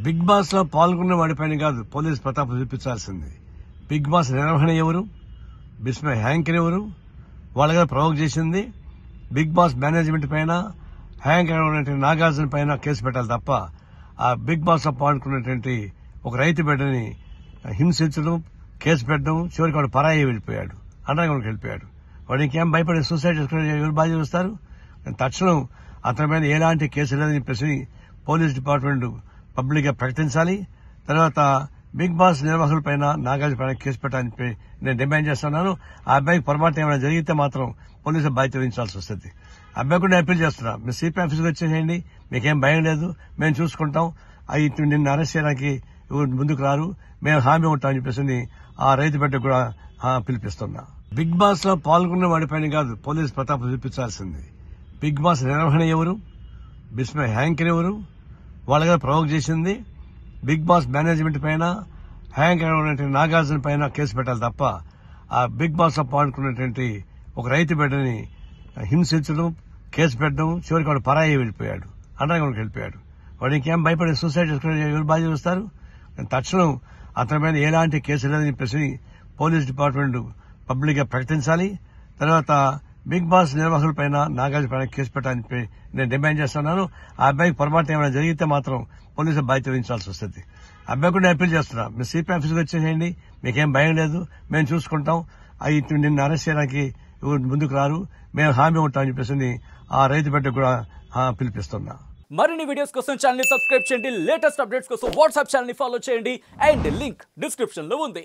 Big boss లో పాల్గొన్న వాడిపైన కాదు పోలీసు ప్రతాపం చూపించాల్సింది. బిగ్ బాస్ నిర్వహణ ఎవరు, బిస్మై హ్యాంకర్ ఎవరు, వాళ్ళగా ప్రవోక్ చేసింది. బిగ్ బాస్ మేనేజ్మెంట్ పైన, హ్యాంకర్ నాగార్జున పైన కేసు పెట్టాలి తప్ప ఆ బిగ్ బాస్ లో పాల్గొన్నటువంటి ఒక రైతు బిడ్డని హింసించడం, కేసు పెట్టడం, చివరికి వాడు పరాయి వెళ్ళిపోయాడు, అండర్గ్రౌండ్కి వెళ్ళిపోయాడు. వాడు ఇంకేం భయపడి సూసైడ్ చేసుకుని ఎవరు బాధ్యత చూస్తారు? తక్షణం అతని మీద ఎలాంటి కేసు లేదని చెప్పేసి పోలీస్ డిపార్ట్మెంట్ పబ్లిక్ గా ప్రకటించాలి. తర్వాత బిగ్ బాస్ నిర్వాహకులపైన, నాగార్జున పైన కేసు పెట్టాలని చెప్పి నేను డిమాండ్ చేస్తున్నాను. ఆ అబ్బాయికి పొరపాటు ఏమైనా జరిగితే మాత్రం పోలీసు బాధ్యత వహించాల్సి వస్తుంది. అబ్బాయి కూడా అప్పీల్ చేస్తున్నా, మీరు సిపి ఆఫీస్కి వచ్చేసేయండి, మీకేం భయం లేదు, మేము చూసుకుంటాం, నిన్ను అరెస్ట్ చేయడానికి ముందుకు రారు, మేము హామీ ఉంటామని చెప్పేసి ఆ రైతు బిడ్డ కూడా పిలిపిస్తున్నా. బిగ్ బాస్ లో పాల్గొన్న వాడిపైన కాదు పోలీసు ప్రతాపం చూపించాల్సింది. బిగ్ బాస్ నిర్వహణ ఎవరు, బిస్మై హ్యాంకర్ ఎవరు, వాళ్ళగా ప్రవోక్ చేసింది. బిగ్ బాస్ మేనేజ్మెంట్ పైన, హ్యాంకర్ నాగార్జున పైన కేసు పెట్టాలి తప్ప ఆ బిగ్ బాస్ లో పాల్గొన్నటువంటి ఒక రైతు బిడ్డని హింసించడం, కేసు పెట్టడం, చివరికి వాడు పరాయి వెళ్ళిపోయాడు, అండర్గ్రౌండ్కి వెళ్ళిపోయాడు. వాడు ఇంకేం భయపడి సూసైడ్ చేసుకుని ఎవరు బాధ్యత చూస్తారు? తక్షణం అతని మీద ఎలాంటి కేసు లేదని చెప్పేసి పోలీస్ డిపార్ట్మెంట్ పబ్లిక్ గా ప్రకటించాలి. తర్వాత బిగ్ బాస్ నిర్వాహకులపైన, నాగార్జున పైన కేసు పెట్టాలని చెప్పి నేను డిమాండ్ చేస్తున్నాను. ఆ అబ్బాయికి పొరపాటు ఏమైనా జరిగితే మాత్రం పోలీసు బాధ్యత వహించాల్సి వస్తుంది. అబ్బాయి కూడా అప్పీల్ చేస్తున్నా, మీరు సిపి ఆఫీస్కి వచ్చేసేయండి, మీకేం భయం లేదు, మేము చూసుకుంటాం, నిన్ను అరెస్ట్ చేయడానికి ముందుకు రారు, మేము హామీ ఉంటామని చెప్పేసి ఆ రైతు బిడ్డ కూడా పిలిపిస్తున్నా. మరిన్ని వీడియోస్ కోసం ఛానల్ ని సబ్స్క్రైబ్ చేయండి, లేటెస్ట్ అప్డేట్స్ కోసం వాట్సాప్ ఛానల్ ని ఫాలో చేయండి అండ్ లింక్ డిస్క్రిప్షన్ లో ఉంది.